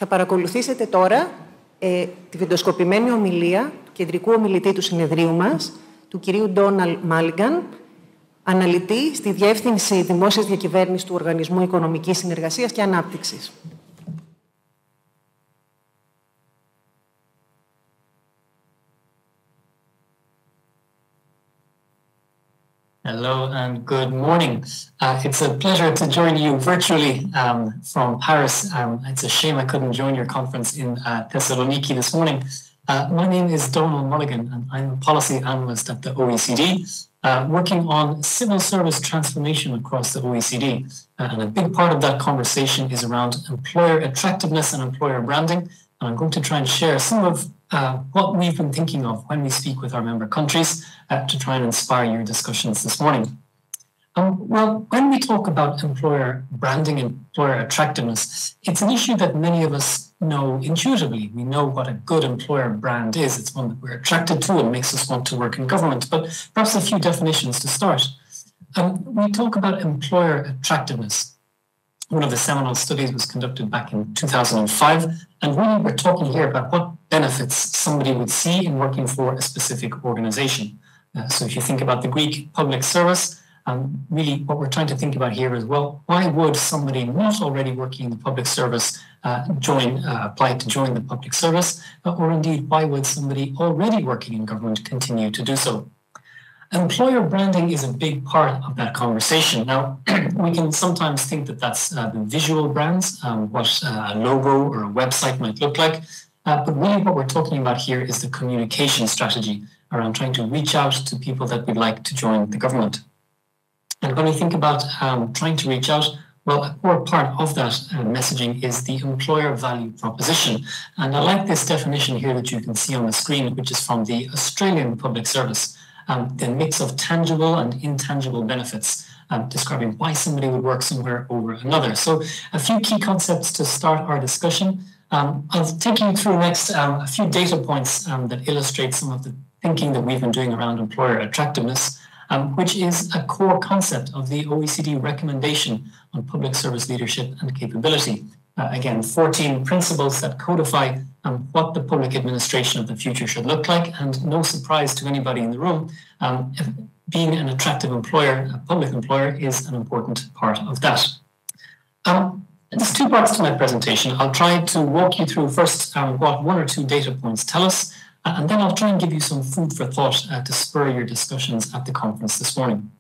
Θα παρακολουθήσετε τώρα τη βιντεοσκοπημένη ομιλία του κεντρικού ομιλητή του συνεδρίου μας, του κυρίου Ντόναλντ Μάλιγκαν, αναλυτή στη Διεύθυνση Δημόσιας Διακυβέρνησης του Οργανισμού Οικονομικής Συνεργασίας και Ανάπτυξης. Hello and good morning. It's a pleasure to join you virtually from Paris. It's a shame I couldn't join your conference in Thessaloniki this morning. My name is Donald Mulligan and I'm a policy analyst at the OECD, working on civil service transformation across the OECD. And a big part of that conversation is around employer attractiveness and employer branding. And I'm going to try and share some of what we've been thinking of when we speak with our member countries to try and inspire your discussions this morning. Well, when we talk about employer branding and employer attractiveness, it's an issue that many of us know intuitively. We know what a good employer brand is. It's one that we're attracted to and makes us want to work in government. But perhaps a few definitions to start. We talk about employer attractiveness. One of the seminal studies was conducted back in 2005, and really we're talking here about what benefits somebody would see in working for a specific organization. So if you think about the Greek public service, really what we're trying to think about here is, well, why would somebody not already working in the public service apply to join the public service? Or indeed, why would somebody already working in government continue to do so? Employer branding is a big part of that conversation. Now, we can sometimes think that that's the visual brands, what a logo or a website might look like. But really what we're talking about here is the communication strategy around trying to reach out to people that we'd like to join the government. And when we think about trying to reach out, well, a core part of that messaging is the employer value proposition. And I like this definition here that you can see on the screen, which is from the Australian Public Service. The mix of tangible and intangible benefits, describing why somebody would work somewhere over another. So a few key concepts to start our discussion. I'll take you through next a few data points that illustrate some of the thinking that we've been doing around employer attractiveness, which is a core concept of the OECD recommendation on public service leadership and capability. Again, 14 principles that codify what the public administration of the future should look like, and no surprise to anybody in the room, being an attractive employer, a public employer, is an important part of that. There's two parts to my presentation. I'll try to walk you through first what one or two data points tell us, and then I'll try and give you some food for thought to spur your discussions at the conference this morning.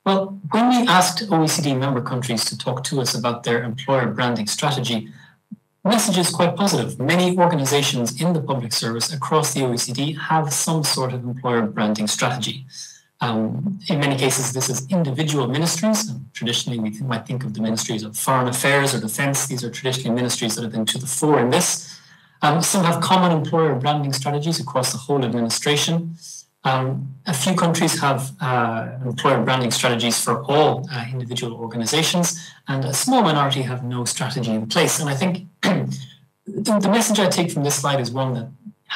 Well, when we asked OECD member countries to talk to us about their employer branding strategy, the message is quite positive. Many organizations in the public service across the OECD have some sort of employer branding strategy. In many cases, this is individual ministries. Traditionally, we might think of the ministries of foreign affairs or defense. These are traditionally ministries that have been to the fore in this. Some have common employer branding strategies across the whole administration. A few countries have employer branding strategies for all individual organizations, and a small minority have no strategy in place. And I think the message I take from this slide is one that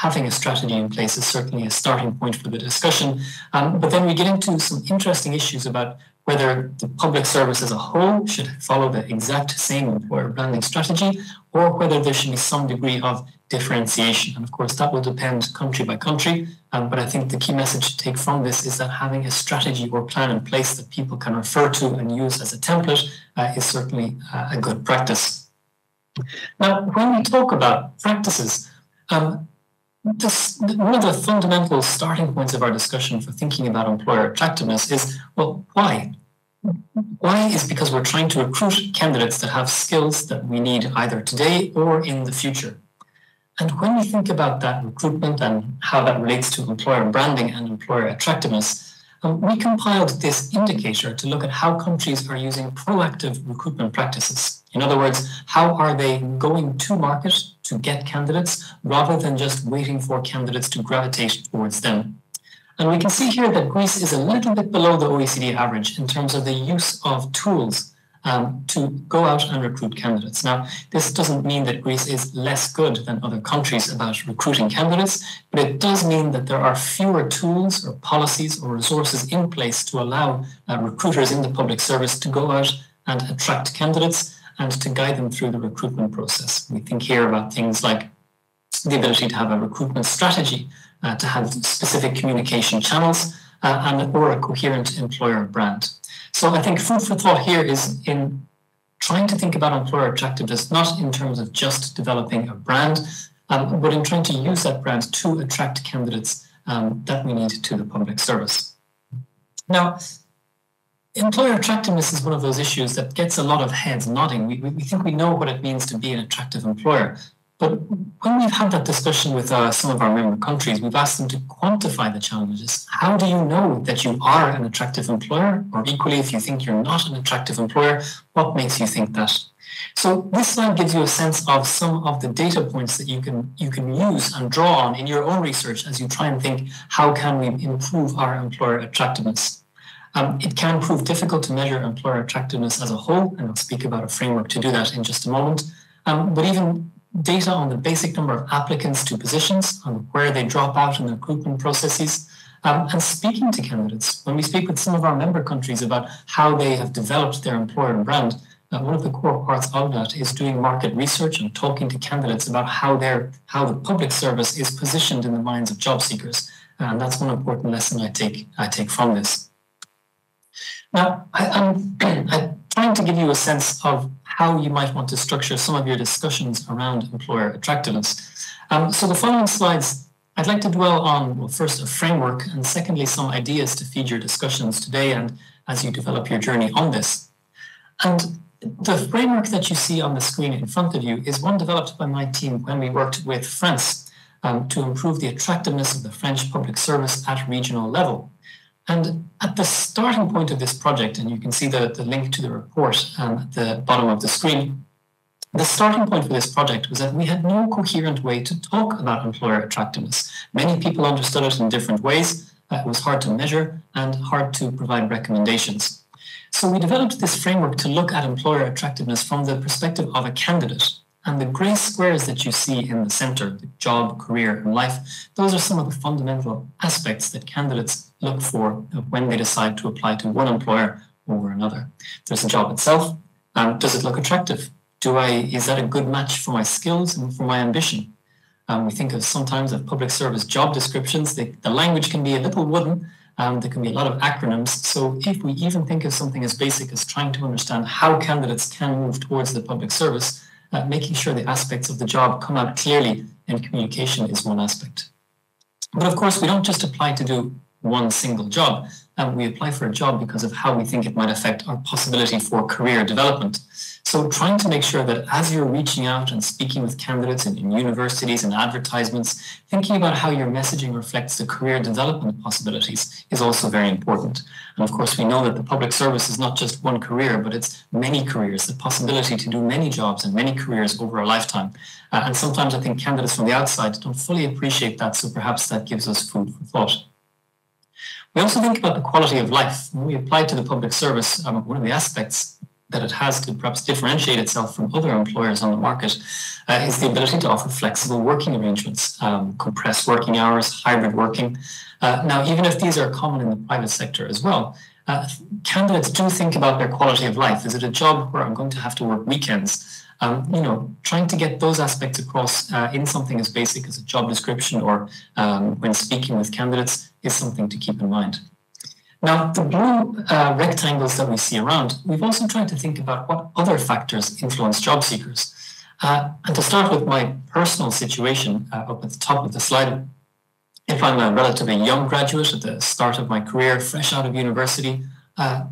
having a strategy in place is certainly a starting point for the discussion. But then we get into some interesting issues about whether the public service as a whole should follow the exact same employer branding strategy, or whether there should be some degree of differentiation. And of course, that will depend country by country. But I think the key message to take from this is that having a strategy or plan in place that people can refer to and use as a template is certainly a good practice. Now, when we talk about practices, one of the fundamental starting points of our discussion for thinking about employer attractiveness is, well, why? Why is because we're trying to recruit candidates that have skills that we need either today or in the future. And when we think about that recruitment and how that relates to employer branding and employer attractiveness, we compiled this indicator to look at how countries are using proactive recruitment practices. In other words, how are they going to market to get candidates rather than just waiting for candidates to gravitate towards them. And we can see here that Greece is a little bit below the OECD average in terms of the use of tools to go out and recruit candidates. Now, this doesn't mean that Greece is less good than other countries about recruiting candidates, but it does mean that there are fewer tools or policies or resources in place to allow recruiters in the public service to go out and attract candidates. and to guide them through the recruitment process. We think here about things like the ability to have a recruitment strategy, to have specific communication channels, or a coherent employer brand. So I think food for thought here is in trying to think about employer attractiveness, not in terms of just developing a brand, but in trying to use that brand to attract candidates that we need to the public service. Now, employer attractiveness is one of those issues that gets a lot of heads nodding. We think we know what it means to be an attractive employer. But when we've had that discussion with some of our member countries, we've asked them to quantify the challenges. How do you know that you are an attractive employer? Or equally, if you think you're not an attractive employer, what makes you think that? So this slide gives you a sense of some of the data points that you can use and draw on in your own research as you try and think, how can we improve our employer attractiveness? It can prove difficult to measure employer attractiveness as a whole, and I'll speak about a framework to do that in just a moment. But even data on the basic number of applicants to positions, on where they drop out in the recruitment processes, and speaking to candidates. When we speak with some of our member countries about how they have developed their employer brand, one of the core parts of that is doing market research and talking to candidates about how the public service is positioned in the minds of job seekers. And that's one important lesson I take from this. Now, I'm trying to give you a sense of how you might want to structure some of your discussions around employer attractiveness. So the following slides, I'd like to dwell on, well, first a framework, and secondly, some ideas to feed your discussions today and as you develop your journey on this. And the framework that you see on the screen in front of you is one developed by my team when we worked with France to improve the attractiveness of the French public service at regional level. And at the starting point of this project, and you can see the link to the report at the bottom of the screen, the starting point for this project was that we had no coherent way to talk about employer attractiveness. Many people understood it in different ways. It was hard to measure and hard to provide recommendations. So we developed this framework to look at employer attractiveness from the perspective of a candidate. And the gray squares that you see in the center, the job, career, and life, those are some of the fundamental aspects that candidates look for when they decide to apply to one employer over another. There's the job itself. Does it look attractive? Is that a good match for my skills and for my ambition? We think of sometimes of public service job descriptions. The language can be a little wooden. There can be a lot of acronyms. So if we even think of something as basic as trying to understand how candidates can move towards the public service, making sure the aspects of the job come out clearly in communication is one aspect. But of course, we don't just apply to do one single job. We apply for a job because of how we think it might affect our possibility for career development. So trying to make sure that as you're reaching out and speaking with candidates in universities and advertisements, thinking about how your messaging reflects the career development possibilities is also very important. And of course, we know that the public service is not just one career, but it's many careers, the possibility to do many jobs and many careers over a lifetime. And sometimes I think candidates from the outside don't fully appreciate that, so perhaps that gives us food for thought. We also think about the quality of life. When we apply to the public service, one of the aspects that it has to perhaps differentiate itself from other employers on the market is the ability to offer flexible working arrangements, compressed working hours, hybrid working. Now, even if these are common in the private sector as well, candidates do think about their quality of life. Is it a job where I'm going to have to work weekends? Trying to get those aspects across in something as basic as a job description or when speaking with candidates is something to keep in mind. Now, the blue rectangles that we see around, we've also tried to think about what other factors influence job seekers. And to start with my personal situation up at the top of the slide, if I'm a relatively young graduate at the start of my career, fresh out of university,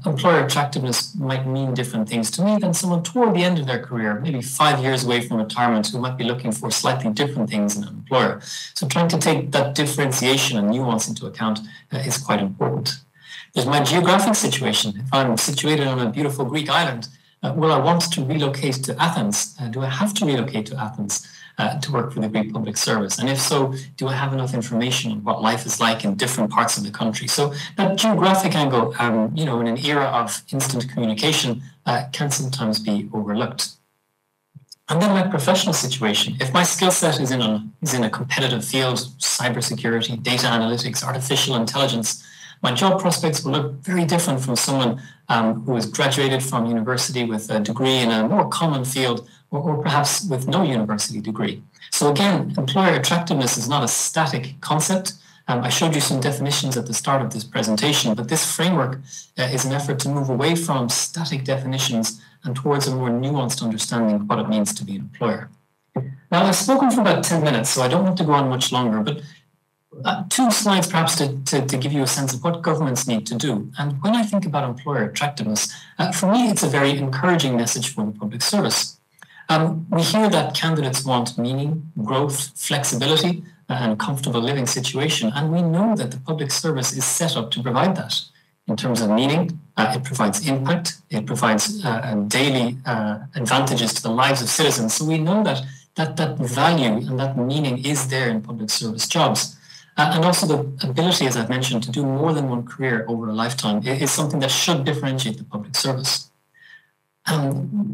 employer attractiveness might mean different things to me than someone toward the end of their career, maybe 5 years away from retirement, who might be looking for slightly different things in an employer. So trying to take that differentiation and nuance into account is quite important. There's my geographic situation. If I'm situated on a beautiful Greek island, will I want to relocate to Athens? Do I have to relocate to Athens to work for the Greek public service? And if so, do I have enough information on what life is like in different parts of the country? So that geographic angle, in an era of instant communication, can sometimes be overlooked. And then my professional situation. If my skill set is in a competitive field, cybersecurity, data analytics, artificial intelligence, my job prospects will look very different from someone who has graduated from university with a degree in a more common field, or perhaps with no university degree. So again, employer attractiveness is not a static concept. I showed you some definitions at the start of this presentation, but this framework is an effort to move away from static definitions and towards a more nuanced understanding of what it means to be an employer. Now, I've spoken for about 10 minutes, so I don't want to go on much longer, but 2 slides perhaps to give you a sense of what governments need to do. And when I think about employer attractiveness, for me, it's a very encouraging message for the public service. We hear that candidates want meaning, growth, flexibility, and comfortable living situation. And we know that the public service is set up to provide that. In terms of meaning, it provides impact, it provides daily advantages to the lives of citizens. So we know that value and that meaning is there in public service jobs. And also the ability, as I've mentioned, to do more than one career over a lifetime is something that should differentiate the public service.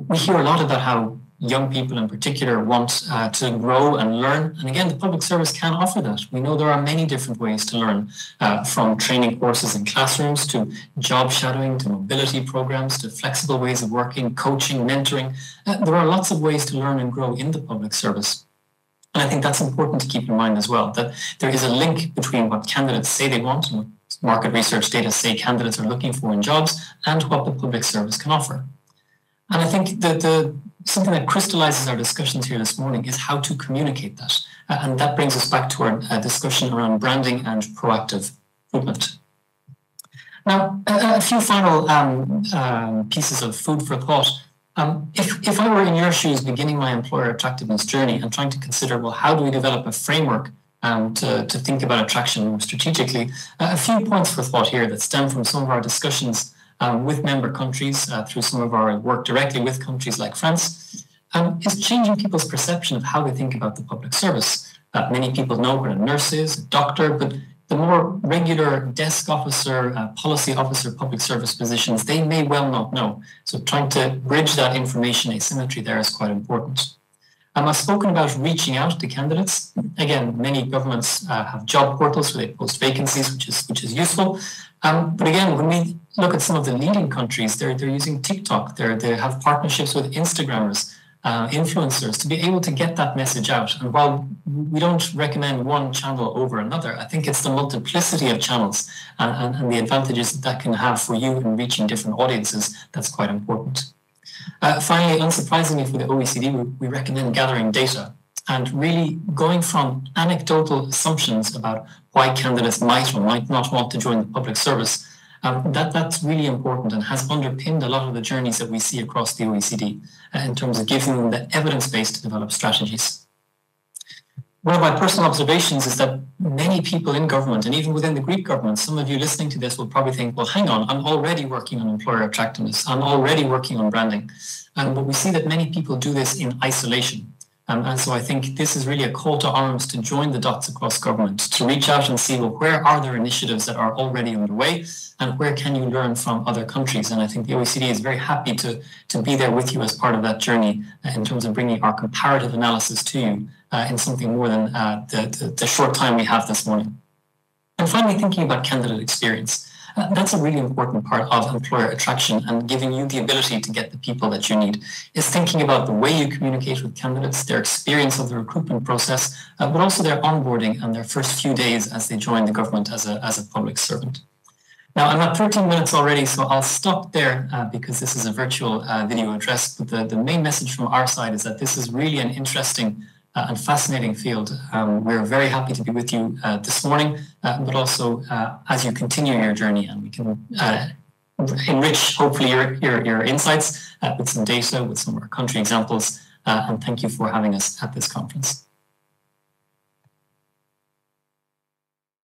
We hear a lot about how young people in particular want to grow and learn. And again, the public service can offer that. We know there are many different ways to learn, from training courses in classrooms to job shadowing, to mobility programs, to flexible ways of working, coaching, mentoring. There are lots of ways to learn and grow in the public service. And I think that's important to keep in mind as well, that there is a link between what candidates say they want and what market research data say candidates are looking for in jobs and what the public service can offer. And I think that something that crystallizes our discussions here this morning is how to communicate that. And that brings us back to our discussion around branding and proactive recruitment. Now, a few final pieces of food for thought. If I were in your shoes beginning my employer attractiveness journey and trying to consider, well, how do we develop a framework to think about attraction more strategically, a few points for thought here that stem from some of our discussions with member countries through some of our work directly with countries like France, is changing people's perception of how they think about the public service. Many people know what a nurse is, a doctor, but the more regular desk officer, policy officer, public service positions, they may well not know. So trying to bridge that information asymmetry there is quite important. I've spoken about reaching out to candidates. Again, many governments have job portals where they post vacancies, which is useful. But again, when we look at some of the leading countries, they're using TikTok. They have partnerships with Instagrammers, influencers to be able to get that message out. And while we don't recommend one channel over another, I think it's the multiplicity of channels and the advantages that can have for you in reaching different audiences that's quite important. Finally, unsurprisingly for the OECD, we recommend gathering data and really going from anecdotal assumptions about why candidates might or might not want to join the public service. That's really important and has underpinned a lot of the journeys that we see across the OECD in terms of giving them the evidence base to develop strategies. One of my personal observations is that many people in government, and even within the Greek government, some of you listening to this will probably think, well, hang on, I'm already working on employer attractiveness. I'm already working on branding. But we see that many people do this in isolation. And so I think this is really a call to arms to join the dots across government, to reach out and see, well, where are there initiatives that are already underway and where can you learn from other countries? And I think the OECD is very happy to be there with you as part of that journey in terms of bringing our comparative analysis to you in something more than the short time we have this morning. And finally, thinking about candidate experience. That's a really important part of employer attraction and giving you the ability to get the people that you need is thinking about the way you communicate with candidates, their experience of the recruitment process, but also their onboarding and their first few days as they join the government as a public servant. Now, I'm at 13 minutes already, so I'll stop there because this is a virtual video address. But the main message from our side is that this is really an interesting and fascinating field. We're very happy to be with you this morning, but also as you continue your journey, and we can enrich, hopefully, your insights with some data, with some of our country examples. And thank you for having us at this conference.